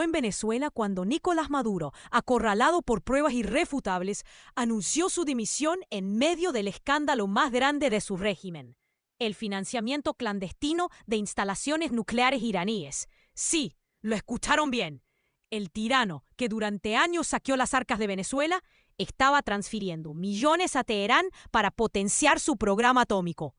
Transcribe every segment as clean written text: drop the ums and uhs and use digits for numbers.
En Venezuela cuando Nicolás Maduro, acorralado por pruebas irrefutables, anunció su dimisión en medio del escándalo más grande de su régimen: el financiamiento clandestino de instalaciones nucleares iraníes. Sí, lo escucharon bien. El tirano, que durante años saqueó las arcas de Venezuela, estaba transfiriendo millones a Teherán para potenciar su programa atómico.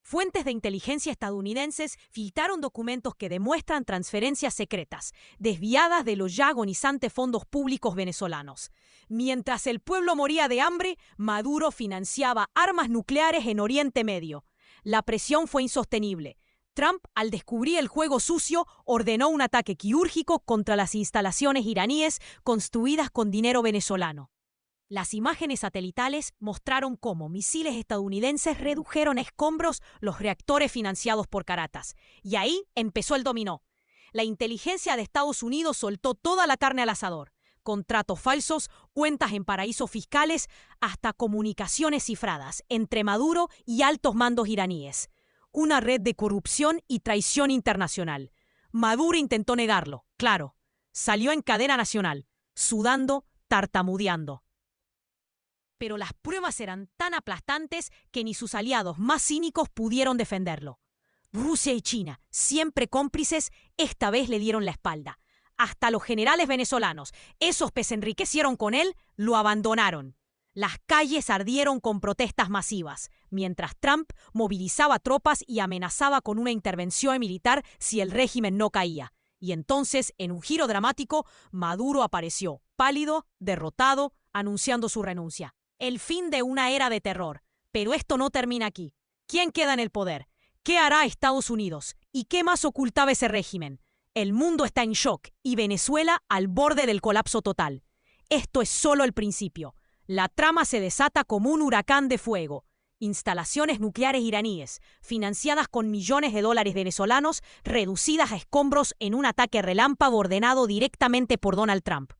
Fuentes de inteligencia estadounidenses filtraron documentos que demuestran transferencias secretas, desviadas de los ya agonizantes fondos públicos venezolanos. Mientras el pueblo moría de hambre, Maduro financiaba armas nucleares en Oriente Medio. La presión fue insostenible. Trump, al descubrir el juego sucio, ordenó un ataque quirúrgico contra las instalaciones iraníes construidas con dinero venezolano. Las imágenes satelitales mostraron cómo misiles estadounidenses redujeron a escombros los reactores financiados por Caracas. Y ahí empezó el dominó. La inteligencia de Estados Unidos soltó toda la carne al asador. Contratos falsos, cuentas en paraísos fiscales, hasta comunicaciones cifradas entre Maduro y altos mandos iraníes. Una red de corrupción y traición internacional. Maduro intentó negarlo, claro. Salió en cadena nacional, sudando, tartamudeando. Pero las pruebas eran tan aplastantes que ni sus aliados más cínicos pudieron defenderlo. Rusia y China, siempre cómplices, esta vez le dieron la espalda. Hasta los generales venezolanos, esos que se enriquecieron con él, lo abandonaron. Las calles ardieron con protestas masivas, mientras Trump movilizaba tropas y amenazaba con una intervención militar si el régimen no caía. Y entonces, en un giro dramático, Maduro apareció, pálido, derrotado, anunciando su renuncia. El fin de una era de terror. Pero esto no termina aquí. ¿Quién queda en el poder? ¿Qué hará Estados Unidos? ¿Y qué más ocultaba ese régimen? El mundo está en shock y Venezuela al borde del colapso total. Esto es solo el principio. La trama se desata como un huracán de fuego. Instalaciones nucleares iraníes, financiadas con millones de dólares venezolanos, reducidas a escombros en un ataque relámpago ordenado directamente por Donald Trump.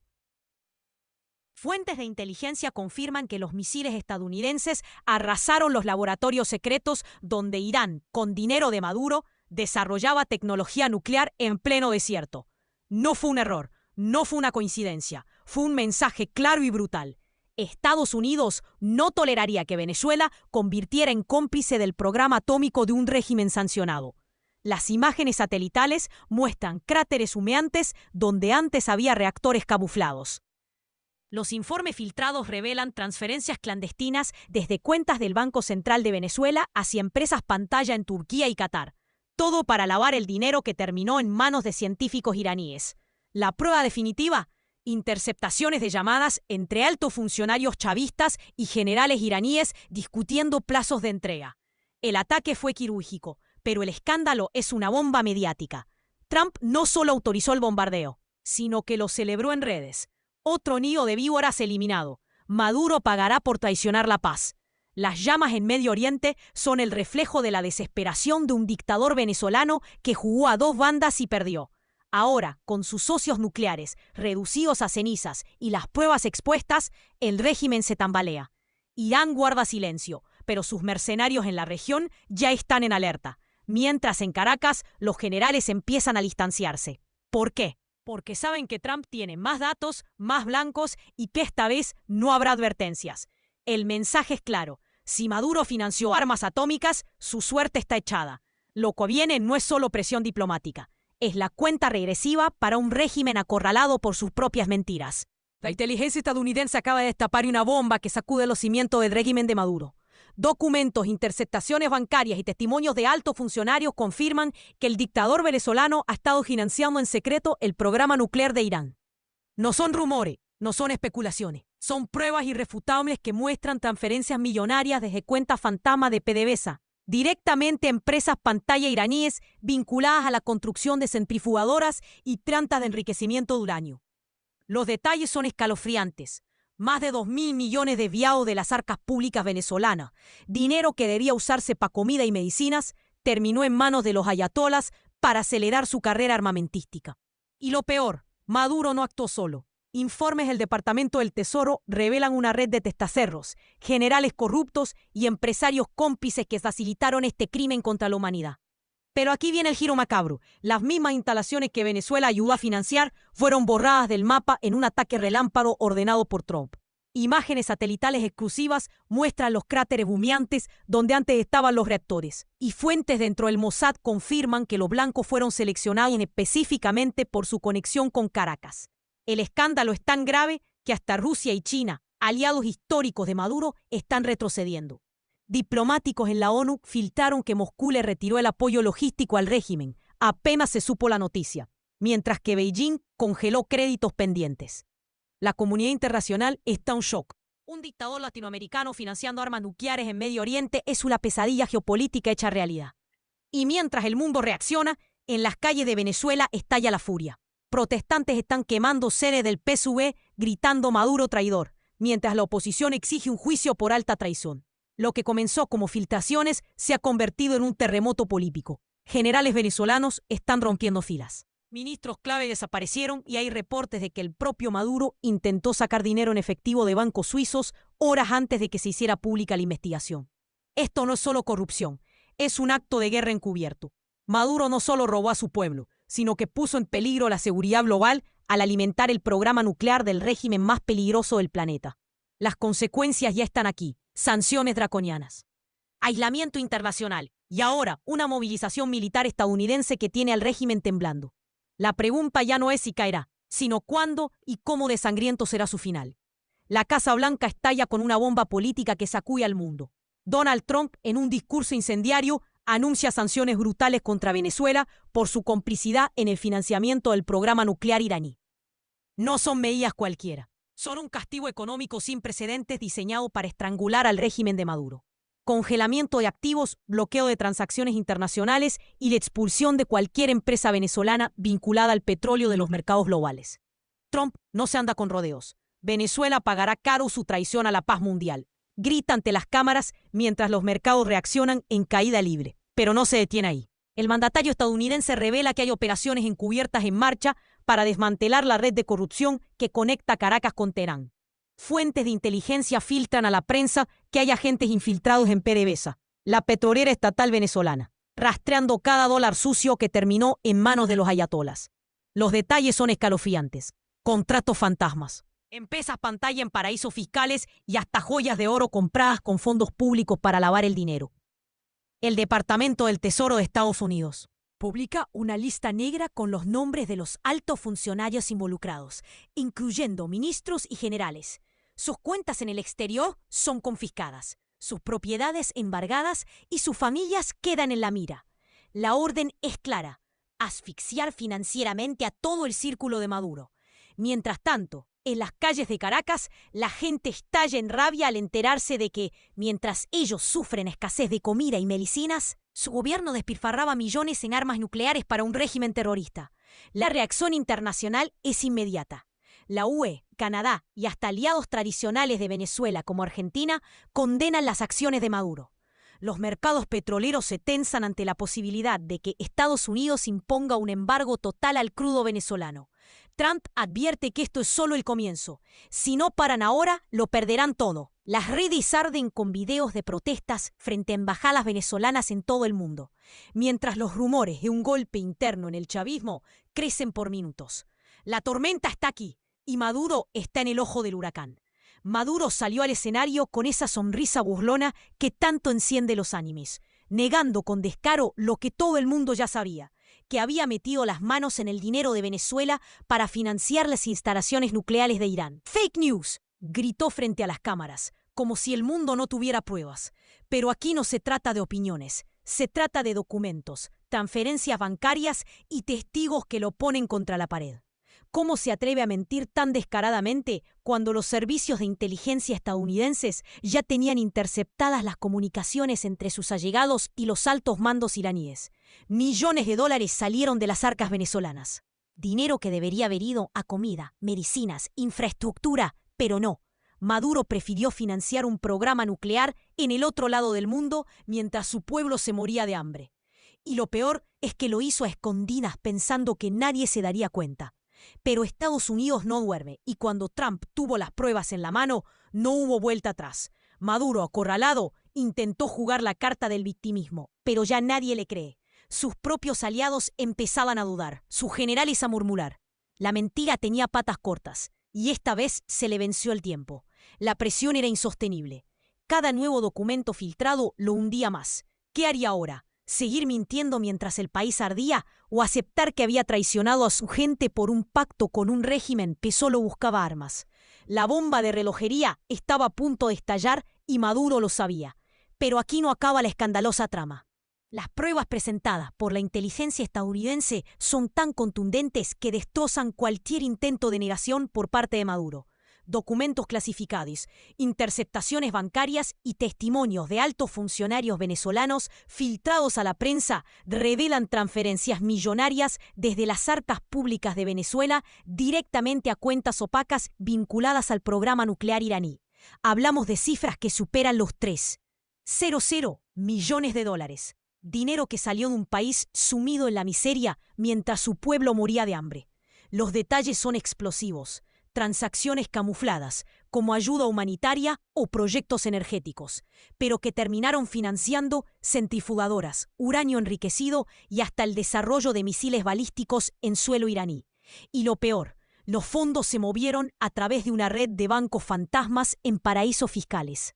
Fuentes de inteligencia confirman que los misiles estadounidenses arrasaron los laboratorios secretos donde Irán, con dinero de Maduro, desarrollaba tecnología nuclear en pleno desierto. No fue un error, no fue una coincidencia, fue un mensaje claro y brutal. Estados Unidos no toleraría que Venezuela convirtiera en cómplice del programa atómico de un régimen sancionado. Las imágenes satelitales muestran cráteres humeantes donde antes había reactores camuflados. Los informes filtrados revelan transferencias clandestinas desde cuentas del Banco Central de Venezuela hacia empresas pantalla en Turquía y Qatar. Todo para lavar el dinero que terminó en manos de científicos iraníes. La prueba definitiva: interceptaciones de llamadas entre altos funcionarios chavistas y generales iraníes discutiendo plazos de entrega. El ataque fue quirúrgico, pero el escándalo es una bomba mediática. Trump no solo autorizó el bombardeo, sino que lo celebró en redes. Otro nido de víboras eliminado. Maduro pagará por traicionar la paz. Las llamas en Medio Oriente son el reflejo de la desesperación de un dictador venezolano que jugó a dos bandas y perdió. Ahora, con sus socios nucleares reducidos a cenizas y las pruebas expuestas, el régimen se tambalea. Irán guarda silencio, pero sus mercenarios en la región ya están en alerta. Mientras en Caracas, los generales empiezan a distanciarse. ¿Por qué? Porque saben que Trump tiene más datos, más blancos y que esta vez no habrá advertencias. El mensaje es claro. Si Maduro financió armas atómicas, su suerte está echada. Lo que viene no es solo presión diplomática. Es la cuenta regresiva para un régimen acorralado por sus propias mentiras. La inteligencia estadounidense acaba de destapar una bomba que sacude los cimientos del régimen de Maduro. Documentos, interceptaciones bancarias y testimonios de altos funcionarios confirman que el dictador venezolano ha estado financiando en secreto el programa nuclear de Irán. No son rumores, no son especulaciones. Son pruebas irrefutables que muestran transferencias millonarias desde cuentas fantasma de PDVSA, directamente a empresas pantalla iraníes vinculadas a la construcción de centrifugadoras y plantas de enriquecimiento de uranio. Los detalles son escalofriantes. Más de 2.000 millones desviados de las arcas públicas venezolanas. Dinero que debía usarse para comida y medicinas terminó en manos de los ayatolas para acelerar su carrera armamentística. Y lo peor, Maduro no actuó solo. Informes del Departamento del Tesoro revelan una red de testaferros, generales corruptos y empresarios cómplices que facilitaron este crimen contra la humanidad. Pero aquí viene el giro macabro. Las mismas instalaciones que Venezuela ayudó a financiar fueron borradas del mapa en un ataque relámpago ordenado por Trump. Imágenes satelitales exclusivas muestran los cráteres humeantes donde antes estaban los reactores. Y fuentes dentro del Mossad confirman que los blancos fueron seleccionados específicamente por su conexión con Caracas. El escándalo es tan grave que hasta Rusia y China, aliados históricos de Maduro, están retrocediendo. Diplomáticos en la ONU filtraron que Moscú le retiró el apoyo logístico al régimen apenas se supo la noticia, mientras que Beijing congeló créditos pendientes. La comunidad internacional está en shock. Un dictador latinoamericano financiando armas nucleares en Medio Oriente es una pesadilla geopolítica hecha realidad. Y mientras el mundo reacciona, en las calles de Venezuela estalla la furia. Protestantes están quemando sedes del PSUV gritando Maduro traidor, mientras la oposición exige un juicio por alta traición. Lo que comenzó como filtraciones se ha convertido en un terremoto político. Generales venezolanos están rompiendo filas. Ministros clave desaparecieron y hay reportes de que el propio Maduro intentó sacar dinero en efectivo de bancos suizos horas antes de que se hiciera pública la investigación. Esto no es solo corrupción, es un acto de guerra encubierto. Maduro no solo robó a su pueblo, sino que puso en peligro la seguridad global al alimentar el programa nuclear del régimen más peligroso del planeta. Las consecuencias ya están aquí. Sanciones draconianas, aislamiento internacional y ahora una movilización militar estadounidense que tiene al régimen temblando. La pregunta ya no es si caerá, sino cuándo y cómo de sangriento será su final. La Casa Blanca estalla con una bomba política que sacude al mundo. Donald Trump, en un discurso incendiario, anuncia sanciones brutales contra Venezuela por su complicidad en el financiamiento del programa nuclear iraní. No son medidas cualquiera. Son un castigo económico sin precedentes diseñado para estrangular al régimen de Maduro. Congelamiento de activos, bloqueo de transacciones internacionales y la expulsión de cualquier empresa venezolana vinculada al petróleo de los mercados globales. Trump no se anda con rodeos. Venezuela pagará caro su traición a la paz mundial. Grita ante las cámaras mientras los mercados reaccionan en caída libre. Pero no se detiene ahí. El mandatario estadounidense revela que hay operaciones encubiertas en marcha para desmantelar la red de corrupción que conecta Caracas con Teherán. Fuentes de inteligencia filtran a la prensa que hay agentes infiltrados en PDVSA, la petrolera estatal venezolana, rastreando cada dólar sucio que terminó en manos de los ayatolas. Los detalles son escalofriantes. Contratos fantasmas, empresas pantalla en paraísos fiscales y hasta joyas de oro compradas con fondos públicos para lavar el dinero. El Departamento del Tesoro de Estados Unidos publica una lista negra con los nombres de los altos funcionarios involucrados, incluyendo ministros y generales. Sus cuentas en el exterior son confiscadas, sus propiedades embargadas y sus familias quedan en la mira. La orden es clara: asfixiar financieramente a todo el círculo de Maduro. Mientras tanto, en las calles de Caracas, la gente estalla en rabia al enterarse de que, mientras ellos sufren escasez de comida y medicinas, su gobierno despilfarraba millones en armas nucleares para un régimen terrorista. La reacción internacional es inmediata. La UE, Canadá y hasta aliados tradicionales de Venezuela como Argentina condenan las acciones de Maduro. Los mercados petroleros se tensan ante la posibilidad de que Estados Unidos imponga un embargo total al crudo venezolano. Trump advierte que esto es solo el comienzo. Si no paran ahora, lo perderán todo. Las redes arden con videos de protestas frente a embajadas venezolanas en todo el mundo, mientras los rumores de un golpe interno en el chavismo crecen por minutos. La tormenta está aquí y Maduro está en el ojo del huracán. Maduro salió al escenario con esa sonrisa burlona que tanto enciende los ánimos, negando con descaro lo que todo el mundo ya sabía, que había metido las manos en el dinero de Venezuela para financiar las instalaciones nucleares de Irán. ¡Fake news!, gritó frente a las cámaras, como si el mundo no tuviera pruebas. Pero aquí no se trata de opiniones, se trata de documentos, transferencias bancarias y testigos que lo ponen contra la pared. ¿Cómo se atreve a mentir tan descaradamente cuando los servicios de inteligencia estadounidenses ya tenían interceptadas las comunicaciones entre sus allegados y los altos mandos iraníes? Millones de dólares salieron de las arcas venezolanas. Dinero que debería haber ido a comida, medicinas, infraestructura, pero no. Maduro prefirió financiar un programa nuclear en el otro lado del mundo mientras su pueblo se moría de hambre. Y lo peor es que lo hizo a escondidas pensando que nadie se daría cuenta. Pero Estados Unidos no duerme y cuando Trump tuvo las pruebas en la mano, no hubo vuelta atrás. Maduro, acorralado, intentó jugar la carta del victimismo, pero ya nadie le cree. Sus propios aliados empezaban a dudar, sus generales a murmurar. La mentira tenía patas cortas, y esta vez se le venció el tiempo. La presión era insostenible. Cada nuevo documento filtrado lo hundía más. ¿Qué haría ahora? ¿Seguir mintiendo mientras el país ardía o aceptar que había traicionado a su gente por un pacto con un régimen que solo buscaba armas? La bomba de relojería estaba a punto de estallar y Maduro lo sabía. Pero aquí no acaba la escandalosa trama. Las pruebas presentadas por la inteligencia estadounidense son tan contundentes que destrozan cualquier intento de negación por parte de Maduro. Documentos clasificados, interceptaciones bancarias y testimonios de altos funcionarios venezolanos filtrados a la prensa revelan transferencias millonarias desde las arcas públicas de Venezuela directamente a cuentas opacas vinculadas al programa nuclear iraní. Hablamos de cifras que superan los 3,00 millones de dólares. Dinero que salió de un país sumido en la miseria mientras su pueblo moría de hambre. Los detalles son explosivos. Transacciones camufladas, como ayuda humanitaria o proyectos energéticos, pero que terminaron financiando centrifugadoras, uranio enriquecido y hasta el desarrollo de misiles balísticos en suelo iraní. Y lo peor, los fondos se movieron a través de una red de bancos fantasmas en paraísos fiscales,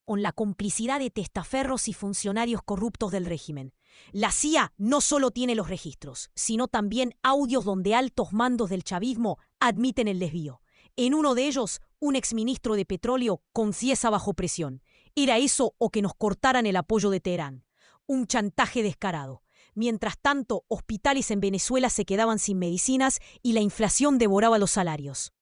con la complicidad de testaferros y funcionarios corruptos del régimen. La CIA no solo tiene los registros, sino también audios donde altos mandos del chavismo admiten el desvío. En uno de ellos, un exministro de petróleo confiesa bajo presión. Era eso o que nos cortaran el apoyo de Teherán. Un chantaje descarado. Mientras tanto, hospitales en Venezuela se quedaban sin medicinas y la inflación devoraba los salarios.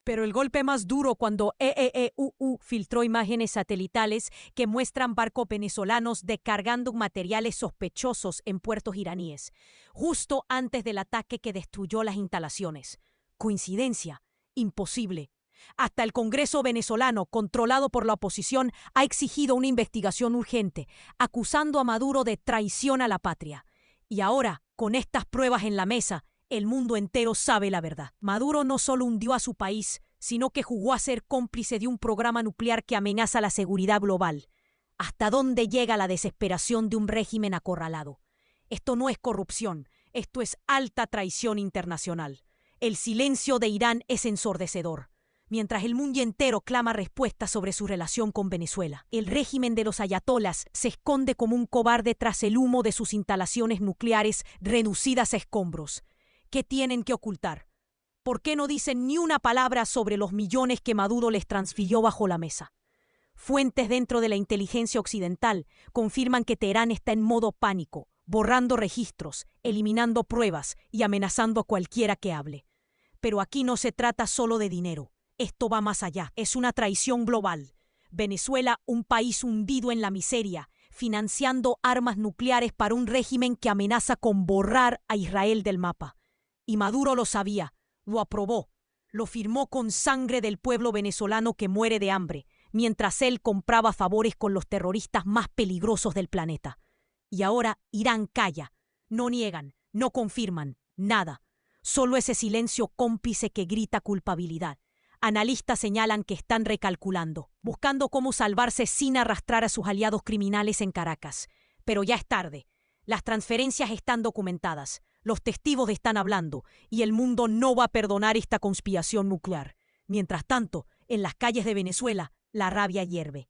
Pero el golpe más duro cuando EEEUU filtró imágenes satelitales que muestran barcos venezolanos descargando materiales sospechosos en puertos iraníes, justo antes del ataque que destruyó las instalaciones. ¿Coincidencia? Imposible. Hasta el Congreso venezolano, controlado por la oposición, ha exigido una investigación urgente, acusando a Maduro de traición a la patria. Y ahora, con estas pruebas en la mesa, el mundo entero sabe la verdad. Maduro no solo hundió a su país, sino que jugó a ser cómplice de un programa nuclear que amenaza la seguridad global. ¿Hasta dónde llega la desesperación de un régimen acorralado? Esto no es corrupción, esto es alta traición internacional. El silencio de Irán es ensordecedor. Mientras el mundo entero clama respuestas sobre su relación con Venezuela, el régimen de los ayatolas se esconde como un cobarde tras el humo de sus instalaciones nucleares reducidas a escombros. ¿Qué tienen que ocultar? ¿Por qué no dicen ni una palabra sobre los millones que Maduro les transfirió bajo la mesa? Fuentes dentro de la inteligencia occidental confirman que Teherán está en modo pánico, borrando registros, eliminando pruebas y amenazando a cualquiera que hable. Pero aquí no se trata solo de dinero. Esto va más allá. Es una traición global. Venezuela, un país hundido en la miseria, financiando armas nucleares para un régimen que amenaza con borrar a Israel del mapa. Y Maduro lo sabía, lo aprobó, lo firmó con sangre del pueblo venezolano que muere de hambre, mientras él compraba favores con los terroristas más peligrosos del planeta. Y ahora Irán calla. No niegan, no confirman, nada. Solo ese silencio cómplice que grita culpabilidad. Analistas señalan que están recalculando, buscando cómo salvarse sin arrastrar a sus aliados criminales en Caracas. Pero ya es tarde. Las transferencias están documentadas, los testigos están hablando, y el mundo no va a perdonar esta conspiración nuclear. Mientras tanto, en las calles de Venezuela, la rabia hierve.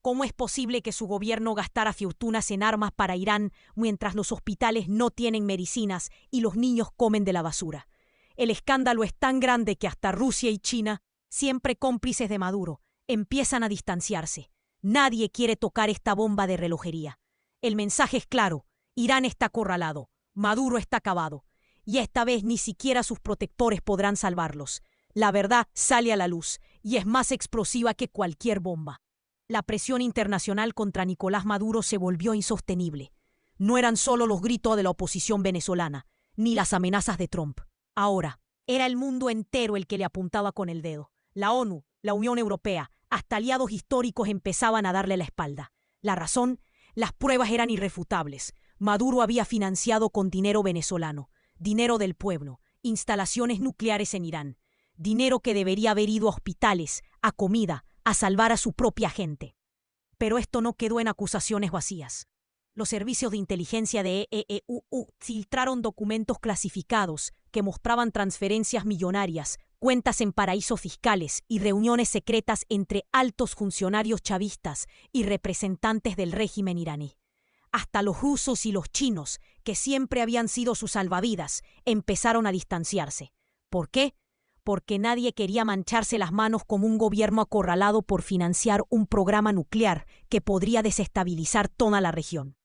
¿Cómo es posible que su gobierno gastara fortunas en armas para Irán mientras los hospitales no tienen medicinas y los niños comen de la basura? El escándalo es tan grande que hasta Rusia y China, siempre cómplices de Maduro, empiezan a distanciarse. Nadie quiere tocar esta bomba de relojería. El mensaje es claro: Irán está acorralado, Maduro está acabado, y esta vez ni siquiera sus protectores podrán salvarlos. La verdad sale a la luz y es más explosiva que cualquier bomba. La presión internacional contra Nicolás Maduro se volvió insostenible. No eran solo los gritos de la oposición venezolana, ni las amenazas de Trump. Ahora, era el mundo entero el que le apuntaba con el dedo. La ONU, la Unión Europea, hasta aliados históricos empezaban a darle la espalda. La razón: las pruebas eran irrefutables. Maduro había financiado con dinero venezolano, dinero del pueblo, instalaciones nucleares en Irán, dinero que debería haber ido a hospitales, a comida, a salvar a su propia gente. Pero esto no quedó en acusaciones vacías. Los servicios de inteligencia de EEUU filtraron documentos clasificados que mostraban transferencias millonarias, cuentas en paraísos fiscales y reuniones secretas entre altos funcionarios chavistas y representantes del régimen iraní. Hasta los rusos y los chinos, que siempre habían sido sus salvavidas, empezaron a distanciarse. ¿Por qué? Porque nadie quería mancharse las manos como un gobierno acorralado por financiar un programa nuclear que podría desestabilizar toda la región.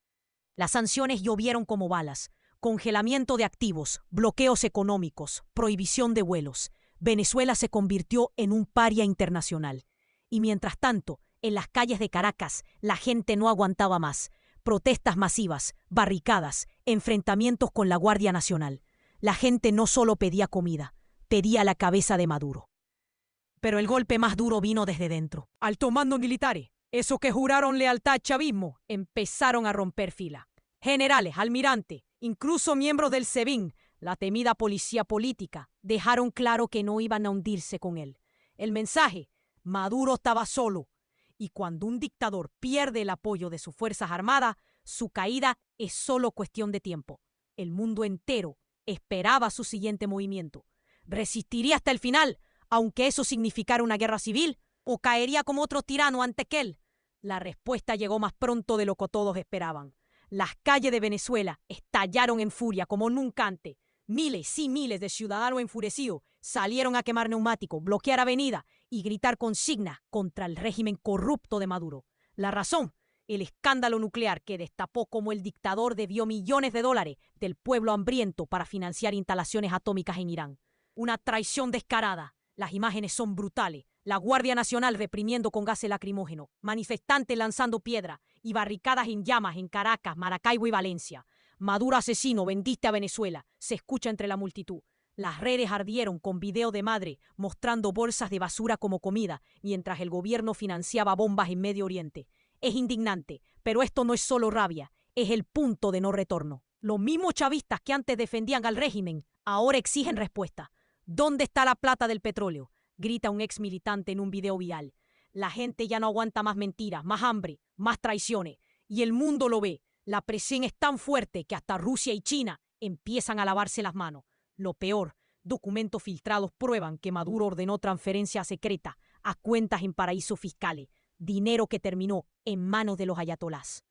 Las sanciones llovieron como balas: congelamiento de activos, bloqueos económicos, prohibición de vuelos. Venezuela se convirtió en un paria internacional. Y mientras tanto, en las calles de Caracas, la gente no aguantaba más. Protestas masivas, barricadas, enfrentamientos con la Guardia Nacional. La gente no solo pedía comida, pedía la cabeza de Maduro. Pero el golpe más duro vino desde dentro. Altos mandos militares, esos que juraron lealtad al chavismo, empezaron a romper fila. Generales, almirantes, incluso miembros del SEBIN, la temida policía política, dejaron claro que no iban a hundirse con él. El mensaje: Maduro estaba solo. Y cuando un dictador pierde el apoyo de sus fuerzas armadas, su caída es solo cuestión de tiempo. El mundo entero esperaba su siguiente movimiento. ¿Resistiría hasta el final, aunque eso significara una guerra civil? ¿O caería como otro tirano ante él? La respuesta llegó más pronto de lo que todos esperaban. Las calles de Venezuela estallaron en furia como nunca antes. Miles y miles de ciudadanos enfurecidos salieron a quemar neumáticos, bloquear avenidas y gritar consignas contra el régimen corrupto de Maduro. La razón: el escándalo nuclear que destapó cómo el dictador debió millones de dólares del pueblo hambriento para financiar instalaciones atómicas en Irán. Una traición descarada. Las imágenes son brutales. La Guardia Nacional reprimiendo con gases lacrimógenos, manifestantes lanzando piedras y barricadas en llamas en Caracas, Maracaibo y Valencia. Maduro asesino, vendiste a Venezuela, se escucha entre la multitud. Las redes ardieron con video de madre mostrando bolsas de basura como comida, mientras el gobierno financiaba bombas en Medio Oriente. Es indignante, pero esto no es solo rabia, es el punto de no retorno. Los mismos chavistas que antes defendían al régimen, ahora exigen respuesta. ¿Dónde está la plata del petróleo?, grita un ex militante en un video viral. La gente ya no aguanta más mentiras, más hambre, más traiciones. Y el mundo lo ve. La presión es tan fuerte que hasta Rusia y China empiezan a lavarse las manos. Lo peor: documentos filtrados prueban que Maduro ordenó transferencias secretas a cuentas en paraísos fiscales, dinero que terminó en manos de los ayatolás.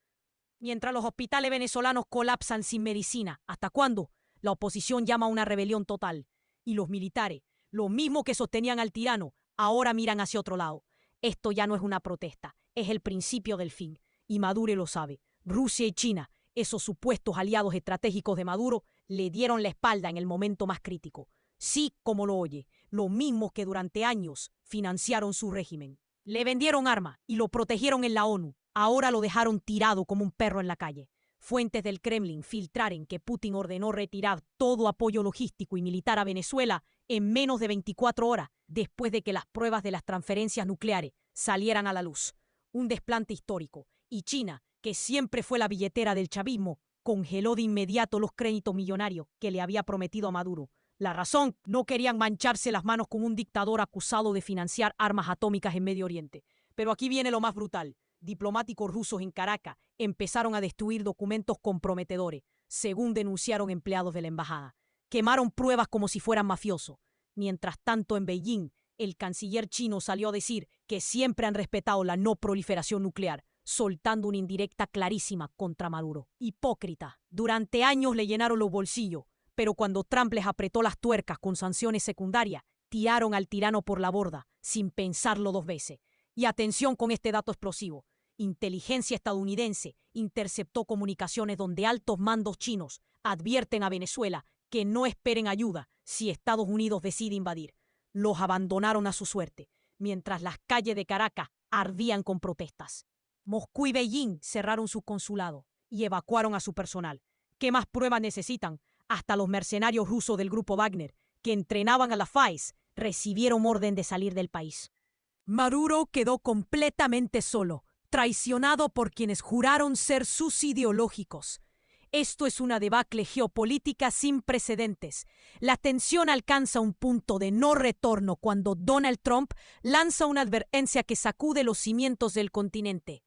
Mientras los hospitales venezolanos colapsan sin medicina, ¿hasta cuándo? La oposición llama a una rebelión total. Y los militares, los mismos que sostenían al tirano, ahora miran hacia otro lado. Esto ya no es una protesta, es el principio del fin. Y Maduro lo sabe. Rusia y China, esos supuestos aliados estratégicos de Maduro, le dieron la espalda en el momento más crítico. Sí, como lo oye, los mismos que durante años financiaron su régimen. Le vendieron armas y lo protegieron en la ONU. Ahora lo dejaron tirado como un perro en la calle. Fuentes del Kremlin filtraron que Putin ordenó retirar todo apoyo logístico y militar a Venezuela en menos de 24 horas después de que las pruebas de las transferencias nucleares salieran a la luz. Un desplante histórico. Y China, que siempre fue la billetera del chavismo, congeló de inmediato los créditos millonarios que le había prometido a Maduro. La razón: no querían mancharse las manos con un dictador acusado de financiar armas atómicas en Medio Oriente. Pero aquí viene lo más brutal. Diplomáticos rusos en Caracas empezaron a destruir documentos comprometedores, según denunciaron empleados de la embajada. Quemaron pruebas como si fueran mafiosos. Mientras tanto, en Beijing, el canciller chino salió a decir que siempre han respetado la no proliferación nuclear, soltando una indirecta clarísima contra Maduro. Hipócrita. Durante años le llenaron los bolsillos, pero cuando Trump les apretó las tuercas con sanciones secundarias, tiraron al tirano por la borda, sin pensarlo dos veces. Y atención con este dato explosivo. Inteligencia estadounidense interceptó comunicaciones donde altos mandos chinos advierten a Venezuela que no esperen ayuda si Estados Unidos decide invadir. Los abandonaron a su suerte, mientras las calles de Caracas ardían con protestas. Moscú y Beijing cerraron sus consulados y evacuaron a su personal. ¿Qué más pruebas necesitan? Hasta los mercenarios rusos del grupo Wagner, que entrenaban a la FAES, recibieron orden de salir del país. Maduro quedó completamente solo, traicionado por quienes juraron ser sus ideológicos. Esto es una debacle geopolítica sin precedentes. La tensión alcanza un punto de no retorno cuando Donald Trump lanza una advertencia que sacude los cimientos del continente.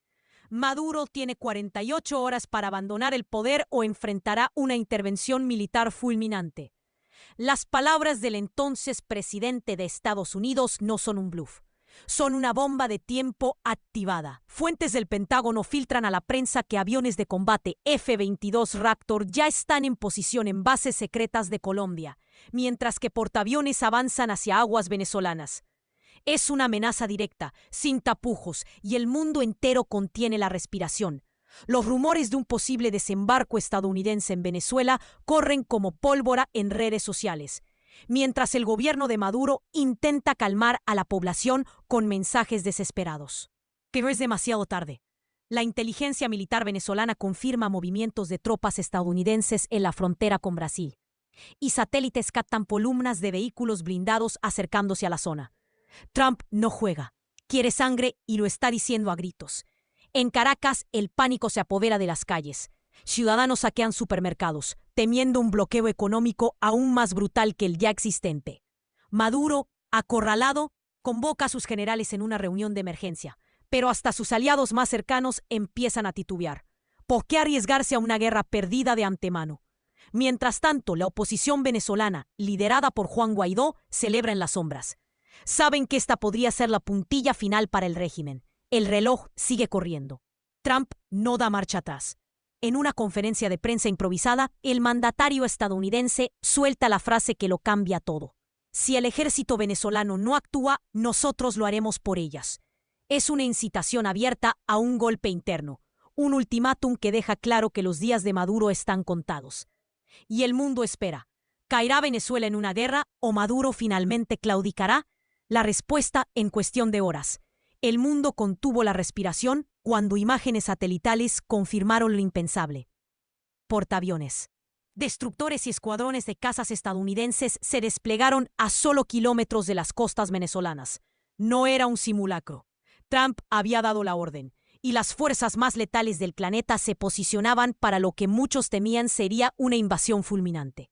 Maduro tiene 48 horas para abandonar el poder o enfrentará una intervención militar fulminante. Las palabras del entonces presidente de Estados Unidos no son un bluff. Son una bomba de tiempo activada. Fuentes del Pentágono filtran a la prensa que aviones de combate F-22 Raptor ya están en posición en bases secretas de Colombia, mientras que portaaviones avanzan hacia aguas venezolanas. Es una amenaza directa, sin tapujos, y el mundo entero contiene la respiración. Los rumores de un posible desembarco estadounidense en Venezuela corren como pólvora en redes sociales, mientras el gobierno de Maduro intenta calmar a la población con mensajes desesperados. Pero es demasiado tarde. La inteligencia militar venezolana confirma movimientos de tropas estadounidenses en la frontera con Brasil, y satélites captan columnas de vehículos blindados acercándose a la zona. Trump no juega, quiere sangre y lo está diciendo a gritos. En Caracas, el pánico se apodera de las calles. Ciudadanos saquean supermercados, temiendo un bloqueo económico aún más brutal que el ya existente. Maduro, acorralado, convoca a sus generales en una reunión de emergencia, pero hasta sus aliados más cercanos empiezan a titubear. ¿Por qué arriesgarse a una guerra perdida de antemano? Mientras tanto, la oposición venezolana, liderada por Juan Guaidó, celebra en las sombras. Saben que esta podría ser la puntilla final para el régimen. El reloj sigue corriendo. Trump no da marcha atrás. En una conferencia de prensa improvisada, el mandatario estadounidense suelta la frase que lo cambia todo. Si el ejército venezolano no actúa, nosotros lo haremos por ellas. Es una incitación abierta a un golpe interno, un ultimátum que deja claro que los días de Maduro están contados. Y el mundo espera. ¿Caerá Venezuela en una guerra o Maduro finalmente claudicará? La respuesta en cuestión de horas. El mundo contuvo la respiración cuando imágenes satelitales confirmaron lo impensable. Portaaviones. Destructores y escuadrones de cazas estadounidenses se desplegaron a solo kilómetros de las costas venezolanas. No era un simulacro. Trump había dado la orden, y las fuerzas más letales del planeta se posicionaban para lo que muchos temían sería una invasión fulminante.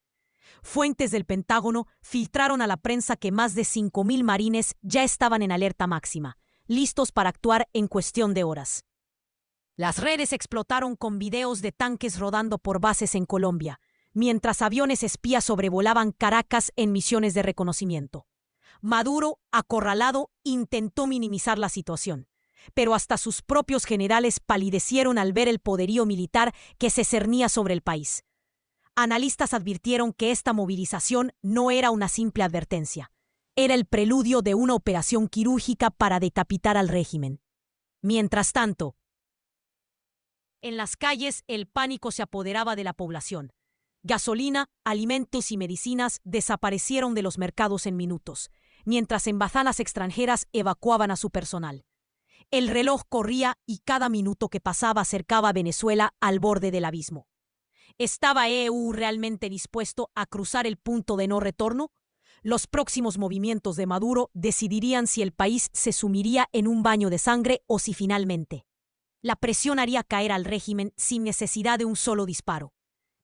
Fuentes del Pentágono filtraron a la prensa que más de 5.000 marines ya estaban en alerta máxima, listos para actuar en cuestión de horas. Las redes explotaron con videos de tanques rodando por bases en Colombia, mientras aviones espías sobrevolaban Caracas en misiones de reconocimiento. Maduro, acorralado, intentó minimizar la situación, pero hasta sus propios generales palidecieron al ver el poderío militar que se cernía sobre el país. Analistas advirtieron que esta movilización no era una simple advertencia. Era el preludio de una operación quirúrgica para decapitar al régimen. Mientras tanto, en las calles el pánico se apoderaba de la población. Gasolina, alimentos y medicinas desaparecieron de los mercados en minutos, mientras embajadas extranjeras evacuaban a su personal. El reloj corría y cada minuto que pasaba acercaba a Venezuela al borde del abismo. ¿Estaba EU realmente dispuesto a cruzar el punto de no retorno? Los próximos movimientos de Maduro decidirían si el país se sumiría en un baño de sangre o si finalmente la presión haría caer al régimen sin necesidad de un solo disparo.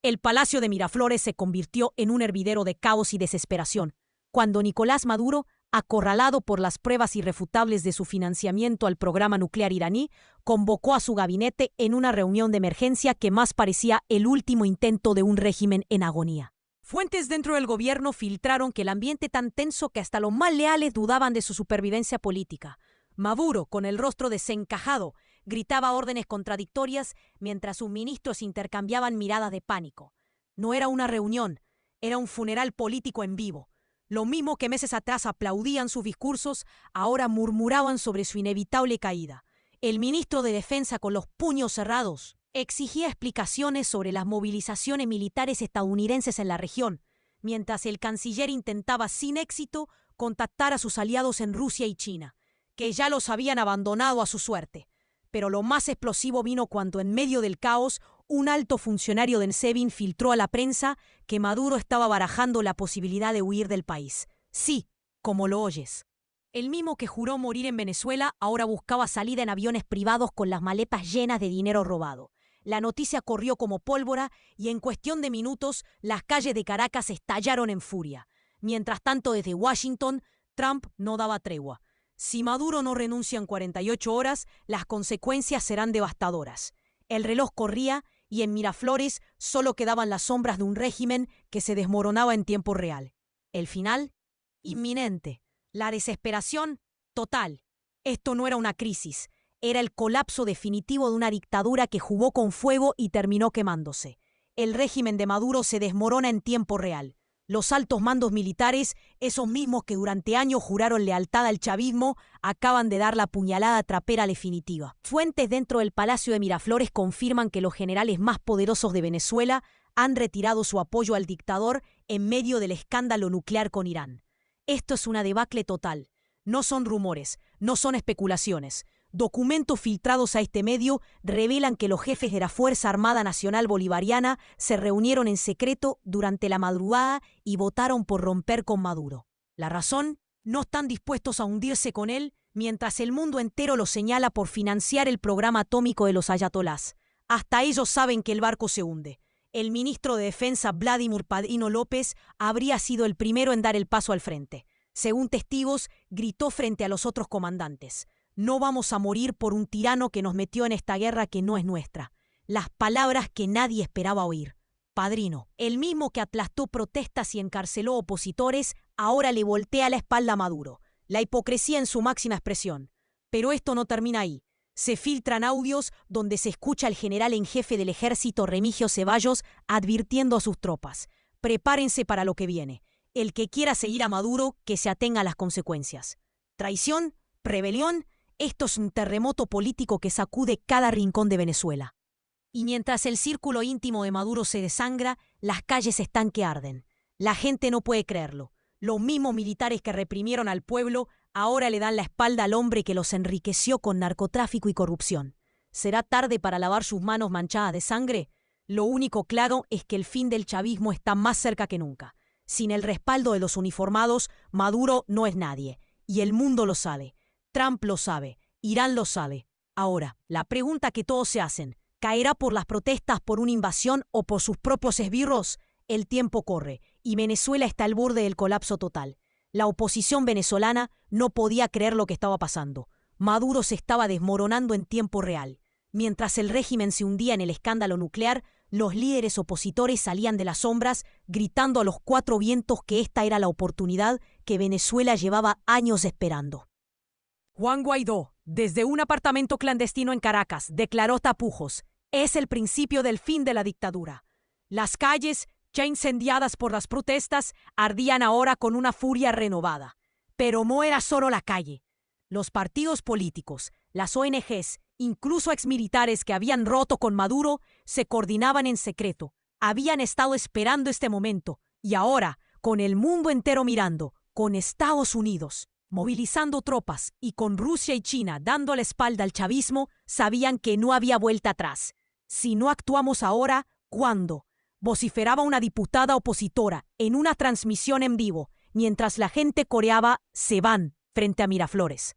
El Palacio de Miraflores se convirtió en un hervidero de caos y desesperación, cuando Nicolás Maduro, acorralado por las pruebas irrefutables de su financiamiento al programa nuclear iraní, convocó a su gabinete en una reunión de emergencia que más parecía el último intento de un régimen en agonía. Fuentes dentro del gobierno filtraron que el ambiente tan tenso que hasta los más leales dudaban de su supervivencia política. Maduro, con el rostro desencajado, gritaba órdenes contradictorias mientras sus ministros intercambiaban miradas de pánico. No era una reunión, era un funeral político en vivo. Lo mismo que meses atrás aplaudían sus discursos, ahora murmuraban sobre su inevitable caída. El ministro de Defensa, con los puños cerrados, exigía explicaciones sobre las movilizaciones militares estadounidenses en la región, mientras el canciller intentaba sin éxito contactar a sus aliados en Rusia y China, que ya los habían abandonado a su suerte. Pero lo más explosivo vino cuando, en medio del caos, un alto funcionario de Ensevin filtró a la prensa que Maduro estaba barajando la posibilidad de huir del país. Sí, como lo oyes. El mismo que juró morir en Venezuela ahora buscaba salida en aviones privados con las maletas llenas de dinero robado. La noticia corrió como pólvora y en cuestión de minutos las calles de Caracas estallaron en furia. Mientras tanto, desde Washington, Trump no daba tregua. Si Maduro no renuncia en 48 horas, las consecuencias serán devastadoras. El reloj corría y en Miraflores solo quedaban las sombras de un régimen que se desmoronaba en tiempo real. El final, inminente. La desesperación, total. Esto no era una crisis, era el colapso definitivo de una dictadura que jugó con fuego y terminó quemándose. El régimen de Maduro se desmorona en tiempo real. Los altos mandos militares, esos mismos que durante años juraron lealtad al chavismo, acaban de dar la puñalada trapera definitiva. Fuentes dentro del Palacio de Miraflores confirman que los generales más poderosos de Venezuela han retirado su apoyo al dictador en medio del escándalo nuclear con Irán. Esto es una debacle total. No son rumores, no son especulaciones. Documentos filtrados a este medio revelan que los jefes de la Fuerza Armada Nacional Bolivariana se reunieron en secreto durante la madrugada y votaron por romper con Maduro. ¿La razón? No están dispuestos a hundirse con él mientras el mundo entero lo señala por financiar el programa atómico de los ayatolás. Hasta ellos saben que el barco se hunde. El ministro de Defensa Vladimir Padrino López habría sido el primero en dar el paso al frente. Según testigos, gritó frente a los otros comandantes: «No vamos a morir por un tirano que nos metió en esta guerra que no es nuestra». Las palabras que nadie esperaba oír. Padrino, el mismo que aplastó protestas y encarceló opositores, ahora le voltea la espalda a Maduro. La hipocresía en su máxima expresión. Pero esto no termina ahí. Se filtran audios donde se escucha al general en jefe del ejército Remigio Ceballos advirtiendo a sus tropas: «Prepárense para lo que viene. El que quiera seguir a Maduro, que se atenga a las consecuencias». ¿Traición? ¿Rebelión? Esto es un terremoto político que sacude cada rincón de Venezuela. Y mientras el círculo íntimo de Maduro se desangra, las calles están que arden. La gente no puede creerlo. Los mismos militares que reprimieron al pueblo ahora le dan la espalda al hombre que los enriqueció con narcotráfico y corrupción. ¿Será tarde para lavar sus manos manchadas de sangre? Lo único claro es que el fin del chavismo está más cerca que nunca. Sin el respaldo de los uniformados, Maduro no es nadie. Y el mundo lo sabe. Trump lo sabe. Irán lo sabe. Ahora, la pregunta que todos se hacen: ¿caerá por las protestas por una invasión o por sus propios esbirros? El tiempo corre y Venezuela está al borde del colapso total. La oposición venezolana no podía creer lo que estaba pasando. Maduro se estaba desmoronando en tiempo real. Mientras el régimen se hundía en el escándalo nuclear, los líderes opositores salían de las sombras gritando a los cuatro vientos que esta era la oportunidad que Venezuela llevaba años esperando. Juan Guaidó, desde un apartamento clandestino en Caracas, declaró tapujos: «Es el principio del fin de la dictadura». Las calles, ya incendiadas por las protestas, ardían ahora con una furia renovada. Pero no era solo la calle. Los partidos políticos, las ONGs, incluso exmilitares que habían roto con Maduro, se coordinaban en secreto. Habían estado esperando este momento y ahora, con el mundo entero mirando, con Estados Unidos movilizando tropas y con Rusia y China dando la espalda al chavismo, sabían que no había vuelta atrás. «Si no actuamos ahora, ¿cuándo?», vociferaba una diputada opositora en una transmisión en vivo, mientras la gente coreaba «Se van» frente a Miraflores.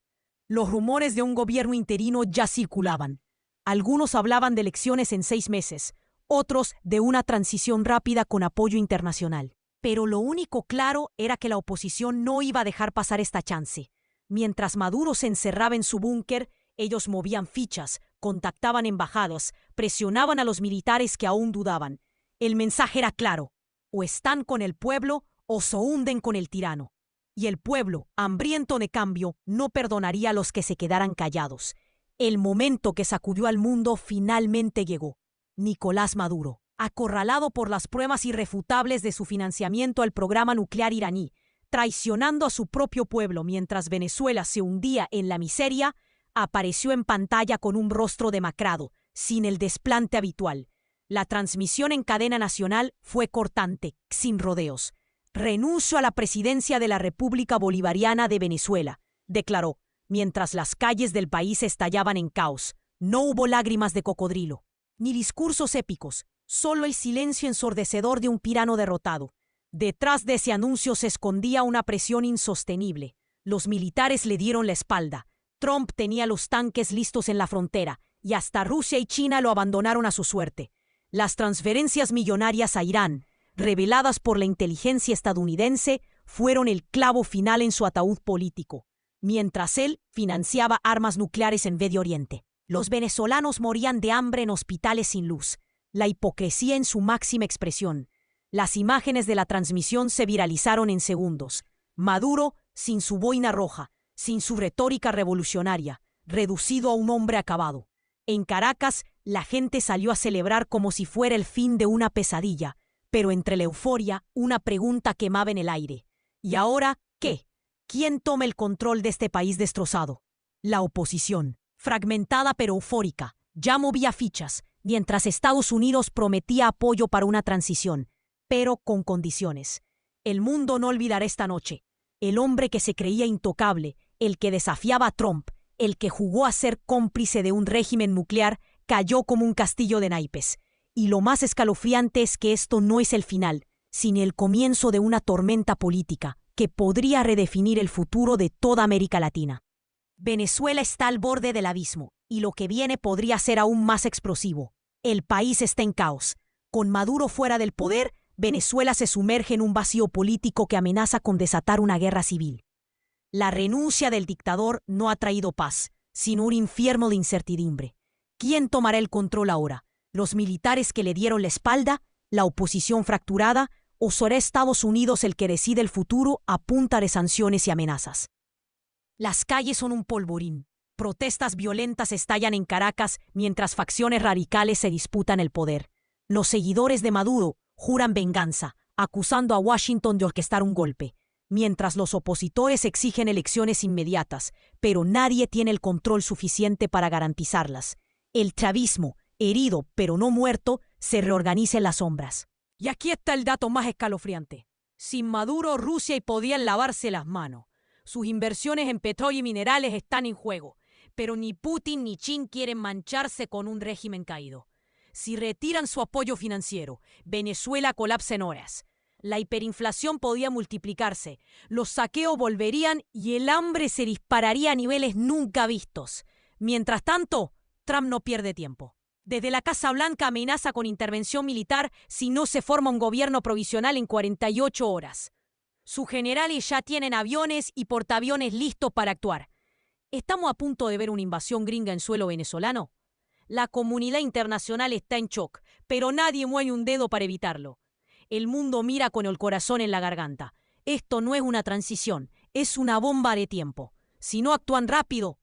Los rumores de un gobierno interino ya circulaban. Algunos hablaban de elecciones en 6 meses, otros de una transición rápida con apoyo internacional. Pero lo único claro era que la oposición no iba a dejar pasar esta chance. Mientras Maduro se encerraba en su búnker, ellos movían fichas, contactaban embajadas, presionaban a los militares que aún dudaban. El mensaje era claro: o están con el pueblo o se hunden con el tirano. Y el pueblo, hambriento de cambio, no perdonaría a los que se quedaran callados. El momento que sacudió al mundo finalmente llegó. Nicolás Maduro, acorralado por las pruebas irrefutables de su financiamiento al programa nuclear iraní, traicionando a su propio pueblo mientras Venezuela se hundía en la miseria, apareció en pantalla con un rostro demacrado, sin el desplante habitual. La transmisión en cadena nacional fue cortante, sin rodeos. «Renuncio a la presidencia de la República Bolivariana de Venezuela», declaró, mientras las calles del país estallaban en caos. No hubo lágrimas de cocodrilo, ni discursos épicos, solo el silencio ensordecedor de un tirano derrotado. Detrás de ese anuncio se escondía una presión insostenible. Los militares le dieron la espalda. Trump tenía los tanques listos en la frontera, y hasta Rusia y China lo abandonaron a su suerte. Las transferencias millonarias a Irán, reveladas por la inteligencia estadounidense, fueron el clavo final en su ataúd político. mientras él financiaba armas nucleares en Medio Oriente. Los venezolanos morían de hambre en hospitales sin luz. La hipocresía en su máxima expresión. Las imágenes de la transmisión se viralizaron en segundos. Maduro, sin su boina roja, sin su retórica revolucionaria, reducido a un hombre acabado. En Caracas, la gente salió a celebrar como si fuera el fin de una pesadilla, pero entre la euforia, una pregunta quemaba en el aire. ¿Y ahora qué? ¿Quién toma el control de este país destrozado? La oposición, fragmentada pero eufórica, ya movía fichas, mientras Estados Unidos prometía apoyo para una transición, pero con condiciones. El mundo no olvidará esta noche. El hombre que se creía intocable, el que desafiaba a Trump, el que jugó a ser cómplice de un régimen nuclear, cayó como un castillo de naipes. Y lo más escalofriante es que esto no es el final, sino el comienzo de una tormenta política que podría redefinir el futuro de toda América Latina. Venezuela está al borde del abismo, y lo que viene podría ser aún más explosivo. El país está en caos. Con Maduro fuera del poder, Venezuela se sumerge en un vacío político que amenaza con desatar una guerra civil. La renuncia del dictador no ha traído paz, sino un infierno de incertidumbre. ¿Quién tomará el control ahora? ¿Los militares que le dieron la espalda? ¿La oposición fracturada? ¿O será Estados Unidos el que decide el futuro a punta de sanciones y amenazas? Las calles son un polvorín. Protestas violentas estallan en Caracas mientras facciones radicales se disputan el poder. Los seguidores de Maduro juran venganza, acusando a Washington de orquestar un golpe, mientras los opositores exigen elecciones inmediatas, pero nadie tiene el control suficiente para garantizarlas. El chavismo, herido pero no muerto, se reorganiza en las sombras. Y aquí está el dato más escalofriante. Sin Maduro, Rusia podían lavarse las manos. Sus inversiones en petróleo y minerales están en juego, pero ni Putin ni Xi quieren mancharse con un régimen caído. Si retiran su apoyo financiero, Venezuela colapsa en horas. La hiperinflación podía multiplicarse, los saqueos volverían y el hambre se dispararía a niveles nunca vistos. Mientras tanto, Trump no pierde tiempo. Desde la Casa Blanca amenaza con intervención militar si no se forma un gobierno provisional en 48 horas. Sus generales ya tienen aviones y portaaviones listos para actuar. ¿Estamos a punto de ver una invasión gringa en suelo venezolano? La comunidad internacional está en shock, pero nadie mueve un dedo para evitarlo. El mundo mira con el corazón en la garganta. Esto no es una transición, es una bomba de tiempo. Si no actúan rápido,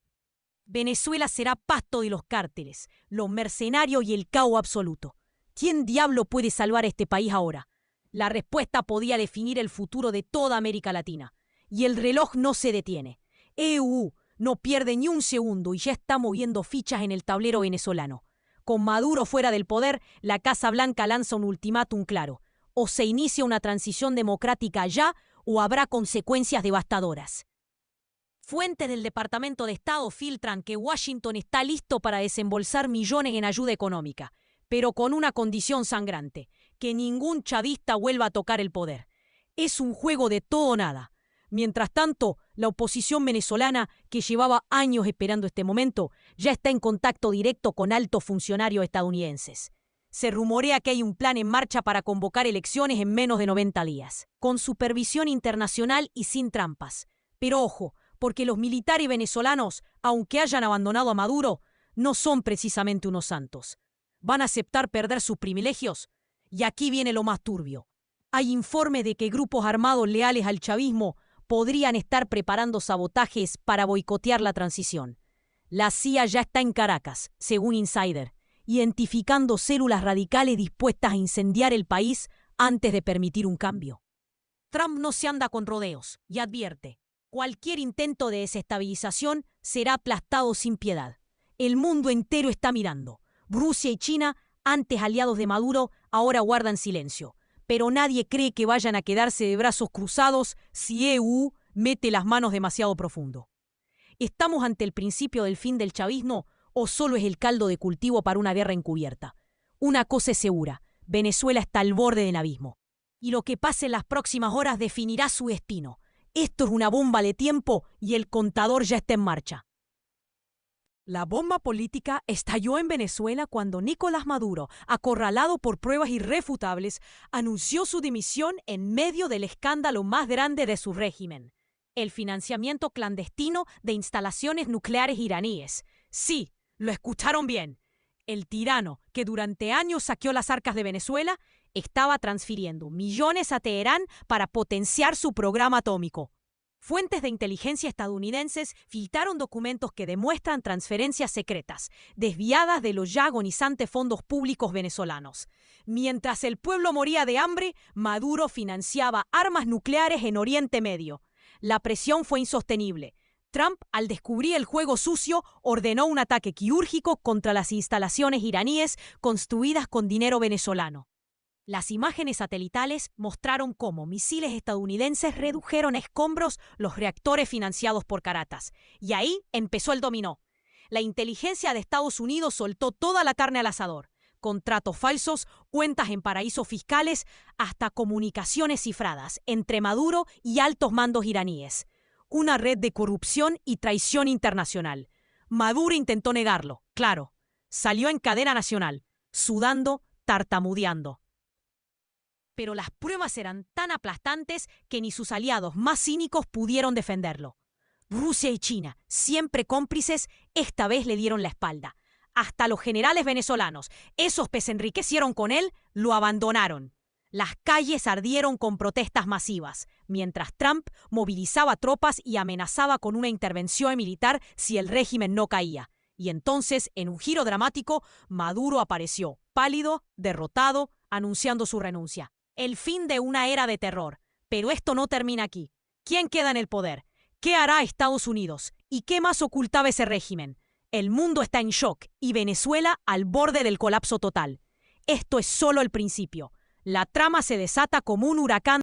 Venezuela será pasto de los cárteles, los mercenarios y el caos absoluto. ¿Quién diablo puede salvar a este país ahora? La respuesta podía definir el futuro de toda América Latina. Y el reloj no se detiene. EU no pierde ni un segundo y ya está moviendo fichas en el tablero venezolano. Con Maduro fuera del poder, la Casa Blanca lanza un ultimátum claro. O se inicia una transición democrática ya, o habrá consecuencias devastadoras. Fuentes del Departamento de Estado filtran que Washington está listo para desembolsar millones en ayuda económica, pero con una condición sangrante, que ningún chavista vuelva a tocar el poder. Es un juego de todo o nada. Mientras tanto, la oposición venezolana, que llevaba años esperando este momento, ya está en contacto directo con altos funcionarios estadounidenses. Se rumorea que hay un plan en marcha para convocar elecciones en menos de 90 días, con supervisión internacional y sin trampas. Pero ojo, porque los militares venezolanos, aunque hayan abandonado a Maduro, no son precisamente unos santos. ¿Van a aceptar perder sus privilegios? Y aquí viene lo más turbio. Hay informes de que grupos armados leales al chavismo podrían estar preparando sabotajes para boicotear la transición. La CIA ya está en Caracas, según Insider, identificando células radicales dispuestas a incendiar el país antes de permitir un cambio. Trump no se anda con rodeos y advierte: cualquier intento de desestabilización será aplastado sin piedad. El mundo entero está mirando. Rusia y China, antes aliados de Maduro, ahora guardan silencio. Pero nadie cree que vayan a quedarse de brazos cruzados si EU mete las manos demasiado profundo. ¿Estamos ante el principio del fin del chavismo o solo es el caldo de cultivo para una guerra encubierta? Una cosa es segura: Venezuela está al borde del abismo. Y lo que pase en las próximas horas definirá su destino. Esto es una bomba de tiempo y el contador ya está en marcha. La bomba política estalló en Venezuela cuando Nicolás Maduro, acorralado por pruebas irrefutables, anunció su dimisión en medio del escándalo más grande de su régimen. El financiamiento clandestino de instalaciones nucleares iraníes. Sí, lo escucharon bien. El tirano, que durante años saqueó las arcas de Venezuela, estaba transfiriendo millones a Teherán para potenciar su programa atómico. Fuentes de inteligencia estadounidenses filtraron documentos que demuestran transferencias secretas, desviadas de los ya agonizantes fondos públicos venezolanos. Mientras el pueblo moría de hambre, Maduro financiaba armas nucleares en Oriente Medio. La presión fue insostenible. Trump, al descubrir el juego sucio, ordenó un ataque quirúrgico contra las instalaciones iraníes construidas con dinero venezolano. Las imágenes satelitales mostraron cómo misiles estadounidenses redujeron a escombros los reactores financiados por Caracas. Y ahí empezó el dominó. La inteligencia de Estados Unidos soltó toda la carne al asador. Contratos falsos, cuentas en paraísos fiscales, hasta comunicaciones cifradas entre Maduro y altos mandos iraníes. Una red de corrupción y traición internacional. Maduro intentó negarlo, claro. Salió en cadena nacional, sudando, tartamudeando. Pero las pruebas eran tan aplastantes que ni sus aliados más cínicos pudieron defenderlo. Rusia y China, siempre cómplices, esta vez le dieron la espalda. Hasta los generales venezolanos, esos que se enriquecieron con él, lo abandonaron. Las calles ardieron con protestas masivas, mientras Trump movilizaba tropas y amenazaba con una intervención militar si el régimen no caía. Y entonces, en un giro dramático, Maduro apareció, pálido, derrotado, anunciando su renuncia. El fin de una era de terror. Pero esto no termina aquí. ¿Quién queda en el poder? ¿Qué hará Estados Unidos? ¿Y qué más ocultaba ese régimen? El mundo está en shock y Venezuela al borde del colapso total. Esto es solo el principio. La trama se desata como un huracán